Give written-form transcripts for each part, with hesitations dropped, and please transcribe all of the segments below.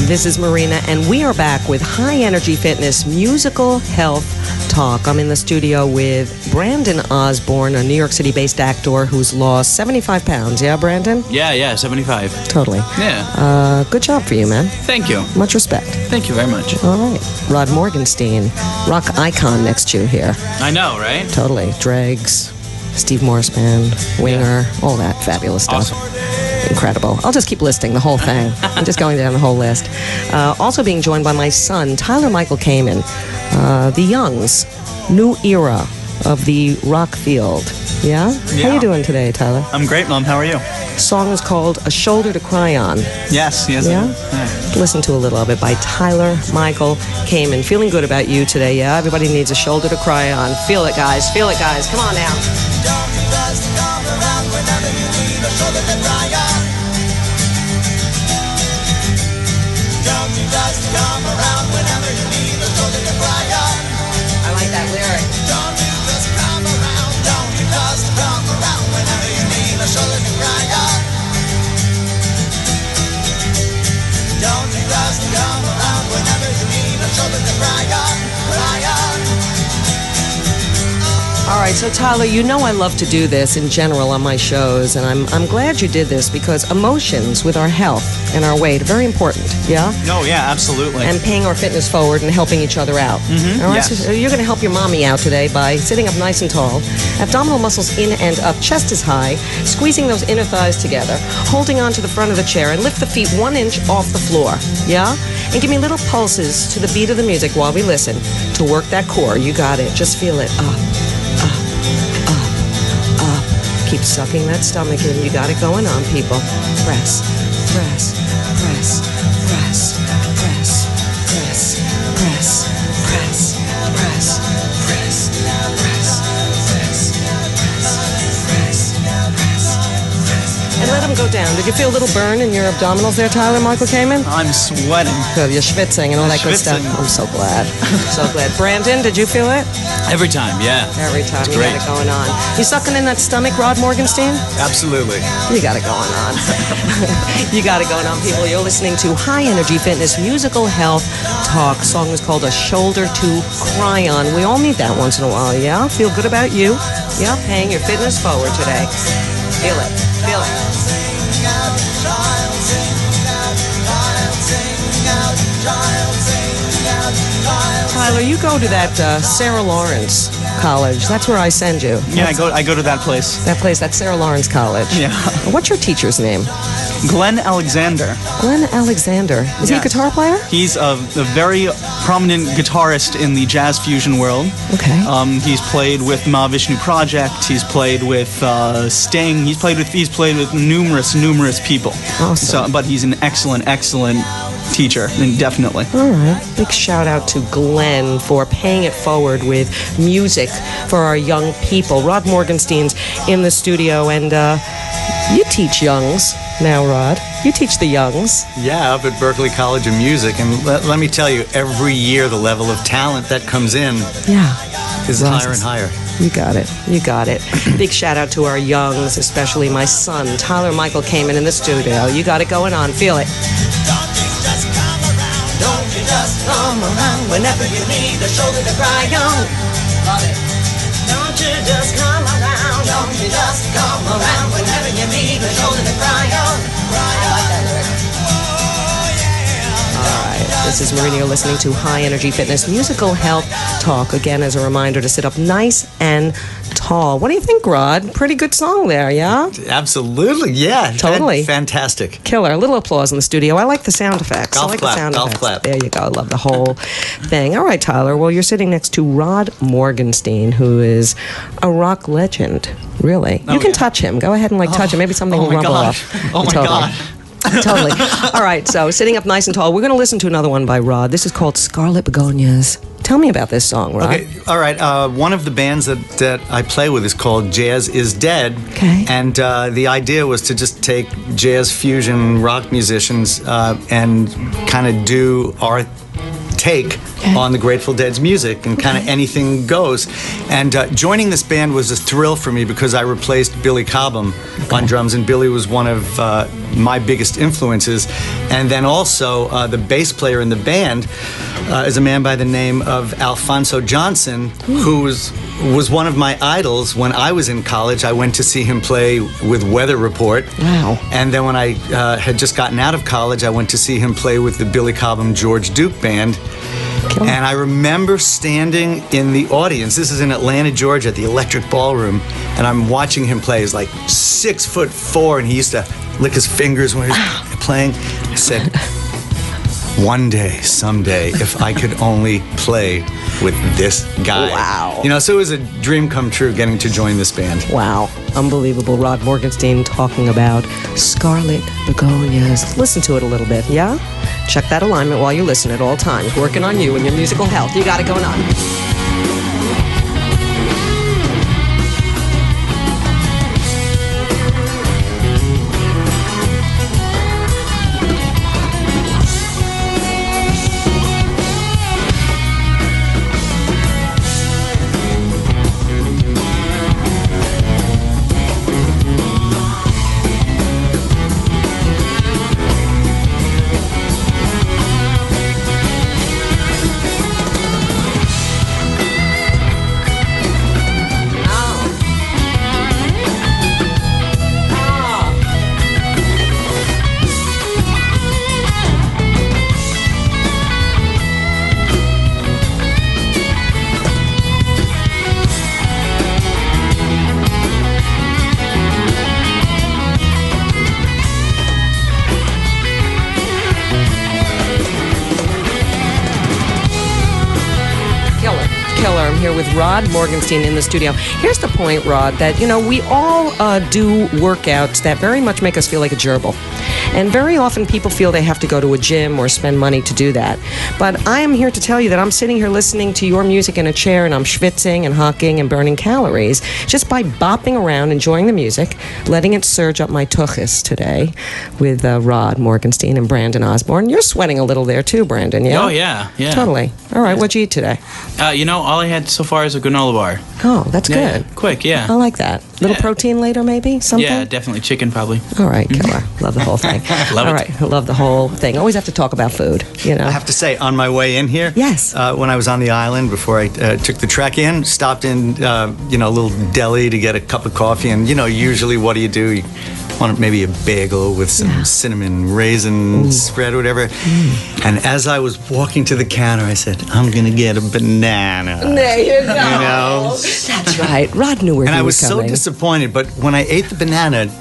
This is Marina, and we are back with High Energy Fitness Musical Health Talk. I'm in the studio with Brandon Osborn, a New York City-based actor who's lost 75 pounds. Yeah, Brandon? Yeah, 75. Totally. Yeah. Good job for you, man. Thank you. Much respect. Thank you very much. All right. Rod Morgenstein, rock icon next to you here. I know, right? Totally. Dregs, Steve Morse Band, Winger, all that fabulous stuff. Awesome. Incredible. I'll just keep listing the whole thing. I'm just going down the whole list. Also being joined by my son, Tyler Michael Kamen, the Youngs, new era of the rock field. Yeah? How you doing today, Tyler? I'm great, Mom. How are you? Song is called A Shoulder to Cry On. Yes. Yeah? Listen to a little of it by Tyler Michael Kamen. Feeling good about you today, yeah? Everybody needs a shoulder to cry on. Feel it, guys. Feel it, guys. Come on now. Don't you just come around whenever you need a shoulder to cry on. Don't you just come around whenever you need a shoulder to cry on. I like that lyric. Don't you just come around. Don't you just come around whenever you need a shoulder to cry on. Don't you just come around whenever you need a shoulder to cry on. Cry on. All right, so Tyler, you know I love to do this in general on my shows, and I'm glad you did this because emotions with our health and our weight are very important, yeah? No, yeah, absolutely. And paying our fitness forward and helping each other out. Mm-hmm, All right, yes. so you're going to help your mommy out today by sitting up nice and tall, abdominal muscles in and up, chest is high, squeezing those inner thighs together, holding on to the front of the chair, and lift the feet 1 inch off the floor, yeah? And give me little pulses to the beat of the music while we listen to work that core. You got it. Just feel it. Up. Keep sucking that stomach in. You got it going on, people. Press, press, press, press, press, press, press, press, press, press, press, press, press. And let them go down. Did you feel a little burn in your abdominals there, Tyler Michael Kamen? I'm sweating. Good. You're schwitzing and all that good stuff. I'm so glad. So glad. Brandon, did you feel it? Every time, yeah. Every time. It's You great. got it going on. You sucking in that stomach, Rod Morgenstein? Absolutely. You got it going on. You got it going on, people. You're listening to High Energy Fitness Musical Health Talk. Song is called A Shoulder to Cry On. We all need that once in a while, yeah? Feel good about you. Yeah, paying your fitness forward today. Feel it. Feel it. Tyler, you go to that Sarah Lawrence College. That's where I send you. Yeah, I go to that place. That place, that's Sarah Lawrence College. Yeah. What's your teacher's name? Glenn Alexander. Glenn Alexander. Is he a Yes. guitar player? He's a very prominent guitarist in the jazz fusion world. Okay. He's played with Mahavishnu Project. He's played with Sting. He's played with numerous people. Awesome. But he's an excellent teacher, definitely. All right. Big shout out to Glenn for paying it forward with music for our young people. Rod Morgenstein's in the studio, and you teach youngs now, Rod. You teach the youngs. Yeah, up at Berklee College of Music, and let me tell you, every year the level of talent that comes in Yeah. is higher and higher. You got it. You got it. Big shout out to our youngs, especially my son, Tyler Michael Kamen in the studio. You got it going on. Feel it. Don't you just come around. Don't you just come around whenever you need a shoulder to cry on. Love it. Don't you just come around. Don't you just come around whenever you need a shoulder to cry on. Cry on. This is Marina. You're listening to High Energy Fitness Musical Health Talk. Again, as a reminder to sit up nice and tall. What do you think, Rod? Pretty good song there, yeah? Absolutely, yeah. Totally. Fantastic. Killer. A little applause in the studio. I like the sound effects. Golf I like clap, the sound golf effects. clap. There you go. I love the whole thing. All right, Tyler. Well, you're sitting next to Rod Morgenstein, who is a rock legend, really. You can touch him. Go ahead and touch him. Maybe something will rumble off. Oh my God. Totally. All right, so sitting up nice and tall. We're going to listen to another one by Rod. This is called Scarlet Begonias. Tell me about this song, Rod. Okay, all right. One of the bands that I play with is called Jazz is Dead. Okay. And the idea was to just take jazz fusion rock musicians and kind of do our take on the Grateful Dead's music, and kind of anything goes. And joining this band was a thrill for me because I replaced Billy Cobham on drums, and Billy was one of my biggest influences. And then also the bass player in the band is a man by the name of Alfonso Johnson, who was one of my idols. When I was in college, I went to see him play with Weather Report. Wow. And then when I had just gotten out of college, I went to see him play with the Billy Cobham George Duke Band. And I remember standing in the audience. This is in Atlanta, Georgia, at the Electric Ballroom, and I'm watching him play. He's like 6'4", and he used to lick his fingers when he was playing. I said, one day, someday, if I could only play with this guy. Wow. You know, so it was a dream come true getting to join this band. Wow. Unbelievable. Rod Morgenstein talking about Scarlet Begonias. Listen to it a little bit, yeah? Check that alignment while you listen at all times. Working on you and your musical health. You got it going on. Here with Rod Morgenstein in the studio. Here's the point, Rod, that, you know, we all do workouts that very much make us feel like a gerbil. And very often people feel they have to go to a gym or spend money to do that. But I am here to tell you that I'm sitting here listening to your music in a chair, and I'm schwitzing and hawking and burning calories just by bopping around, enjoying the music, letting it surge up my tuchus today with Rod Morgenstein and Brandon Osborn. You're sweating a little there too, Brandon, yeah? Oh, yeah. Totally. All right, what'd you eat today? You know, all I had so far is a granola bar. Oh, that's good. Quick, yeah. I like that. Little protein later, maybe? Something? Yeah, definitely. Chicken, probably. All right, killer. Love the whole thing. Love it. All right, love the whole thing. Always have to talk about food, you know? I have to say, on my way in here, Yes. When I was on the island before I took the trek in, stopped in, you know, a little deli to get a cup of coffee, and, you know, usually what do? You want maybe a bagel with some cinnamon raisin spread or whatever. And as I was walking to the counter, I said, I'm going to get a banana. There you go. You know? That's right. Rod knew where And he I was so coming. disappointed, but when I ate the banana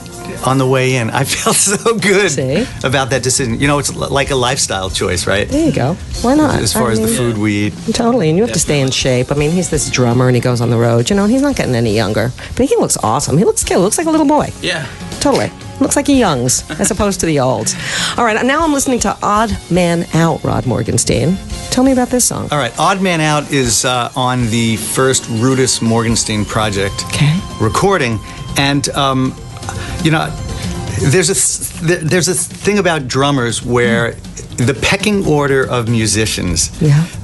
on the way in, I felt so good See? about that decision. You know, it's like a lifestyle choice, right? There you go. Why not? As far as the food we eat. Totally, and you have to stay in shape. I mean, he's this drummer, and he goes on the road. You know, he's not getting any younger. But he looks awesome. He looks cute. He looks like a little boy. Yeah. Totally. Looks like he youngs, as opposed to the olds. All right, now I'm listening to Odd Man Out, Rod Morgenstein. Tell me about this song. All right, Odd Man Out is on the first Rudis Morgenstein project recording. And, you know, there's a thing about drummers where the pecking order of musicians,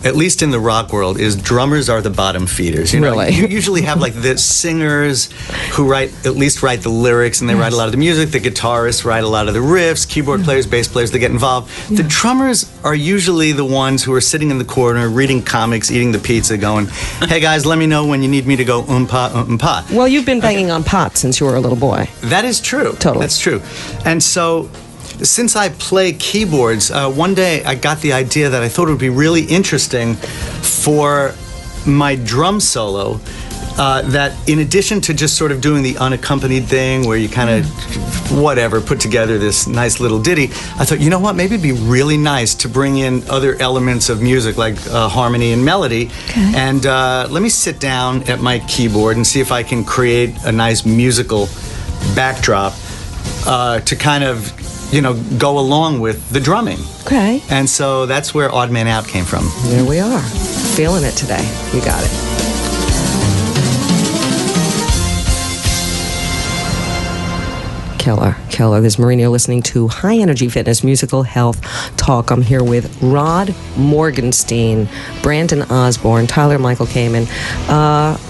at least in the rock world, is drummers are the bottom feeders. You know, Really? you usually have like the singers who write the lyrics, and they write a lot of the music. The guitarists write a lot of the riffs. Keyboard players, bass players, they get involved. The drummers are usually the ones who are sitting in the corner, reading comics, eating the pizza, going, "Hey guys, let me know when you need me to go pa." Well, you've been banging on pots since you were a little boy. That is true. Totally. That's true. And so, since I play keyboards, one day I got the idea that I thought it would be really interesting for my drum solo, that in addition to just sort of doing the unaccompanied thing where you kind of, put together this nice little ditty, I thought, you know what, maybe it'd be really nice to bring in other elements of music like harmony and melody. And let me sit down at my keyboard and see if I can create a nice musical backdrop to kind of, you know, go along with the drumming. Okay. And so that's where Odd Man Out came from. There we are. Feeling it today. You got it. Killer, killer. This is Marina. You're listening to High Energy Fitness Musical Health Talk. I'm here with Rod Morgenstein, Brandon Osborn, Tyler Michael Kamen.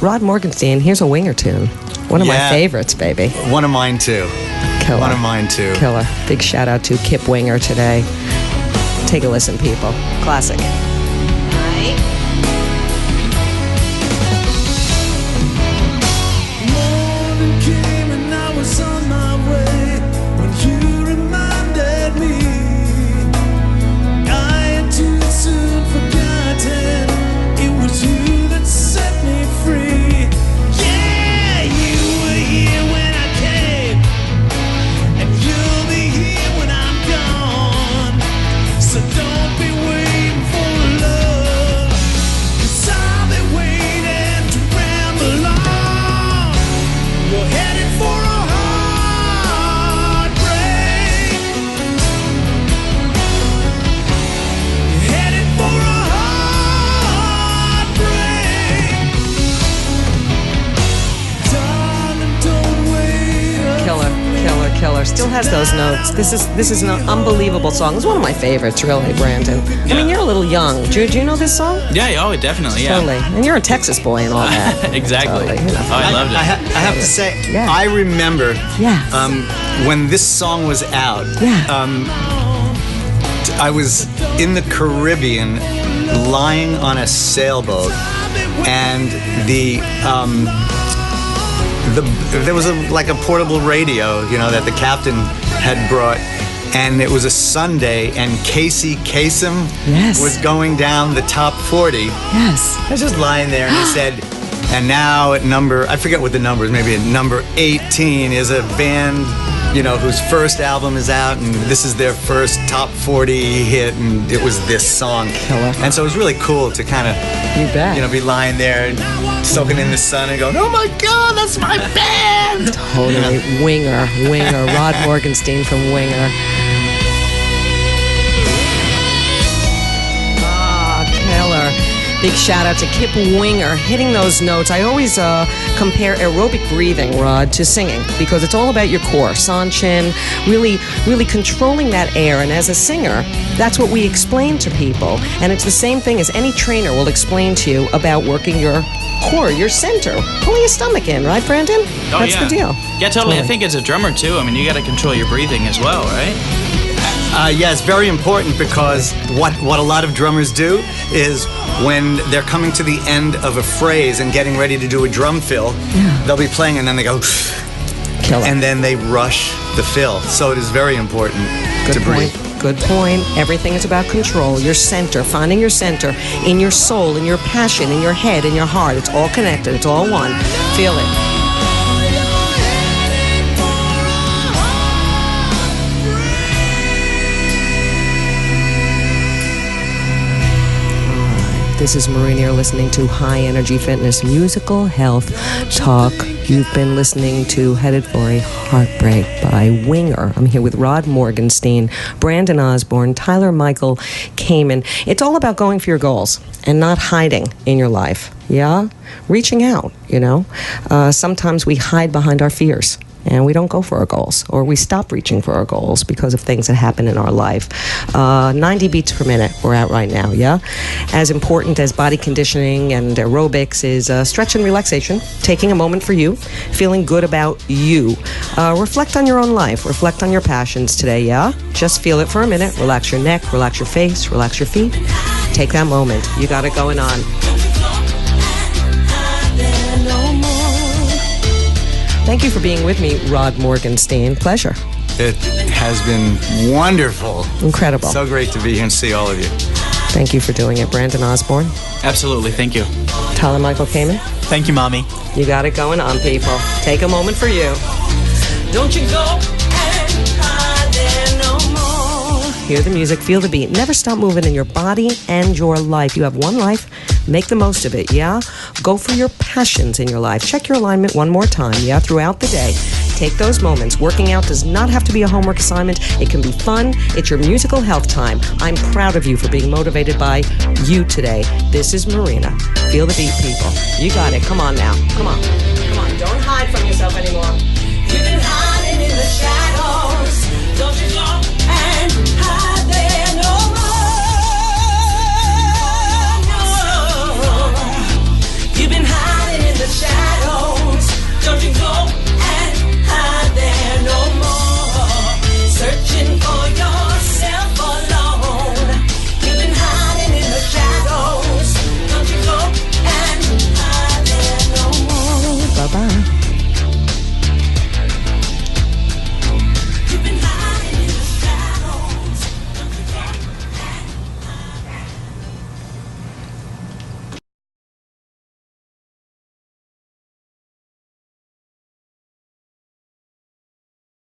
Rod Morgenstein, here's a winger tune. One of my favorites, baby. One of mine too. Killer. One of mine too. Killer. Big shout out to Kip Winger today. Take a listen, people. Classic. Still has those notes. This is an unbelievable song. It's one of my favorites, really, Brandon. I mean, you're a little young. Do you know this song? Yeah, oh, definitely, yeah. Totally. And you're a Texas boy and all that. Exactly. Totally, you know. Oh, I loved it. I have to say, I remember when this song was out, I was in the Caribbean lying on a sailboat, and there was like a portable radio, that the captain had brought, and it was a Sunday, and Casey Kasem was going down the top 40. Yes. I was just lying there, and he said, and now at I forget what the number is, maybe at number 18 is a band, whose first album is out, and this is their first top 40 hit, and it was this song. Killer. And so it was really cool to kind of, be lying there and soaking in the sun and going, oh my God, that's my band! Totally. Winger. Rod Morgenstein from Winger. Killer. Big shout out to Kip Winger hitting those notes. I always compare aerobic breathing, Rod, to singing, because it's all about your core, san chin, really controlling that air. And as a singer, that's what we explain to people. And it's the same thing as any trainer will explain to you about working your core, your center, pulling your stomach in, right, Brandon? Oh, that's the deal. Yeah, totally. I think as a drummer too, I mean, you got to control your breathing as well, right? Yeah, it's very important, because what a lot of drummers do is when they're coming to the end of a phrase and getting ready to do a drum fill, they'll be playing and then they go, and then they rush the fill. So it is very important to breathe. Good point. Everything is about control. Your center, finding your center in your soul, in your passion, in your head, in your heart. It's all connected. It's all one. Feel it. This is Marina. You're listening to High Energy Fitness Musical Health Talk. You've been listening to Headed for a Heartbreak by Winger. I'm here with Rod Morgenstein, Brandon Osborn, Tyler Michael Kamen. It's all about going for your goals and not hiding in your life. Yeah? Reaching out, Sometimes we hide behind our fears, and we don't go for our goals, or we stop reaching for our goals because of things that happen in our life. 90 beats per minute we're at right now, yeah? As important as body conditioning and aerobics is stretch and relaxation, taking a moment for you, feeling good about you. Reflect on your own life, reflect on your passions today, yeah? Just feel it for a minute, relax your neck, relax your face, relax your feet. Take that moment. You got it going on. Thank you for being with me, Rod Morgenstein. Pleasure. It has been wonderful. Incredible. So great to be here and see all of you. Thank you for doing it, Brandon Osborn. Absolutely, thank you. Tyler Michael Kamen. Thank you, Mommy. You got it going on, people. Take a moment for you. Don't you go and hide there no more. Hear the music, feel the beat. Never stop moving in your body and your life. You have one life. Make the most of it, yeah? Go for your passions in your life. Check your alignment one more time, yeah? Throughout the day. Take those moments. Working out does not have to be a homework assignment. It can be fun. It's your musical health time. I'm proud of you for being motivated by you today. This is Marina. Feel the beat, people. You got it. Come on now. Come on. Come on. Don't hide from yourself anymore. You've been hiding in the the shadow.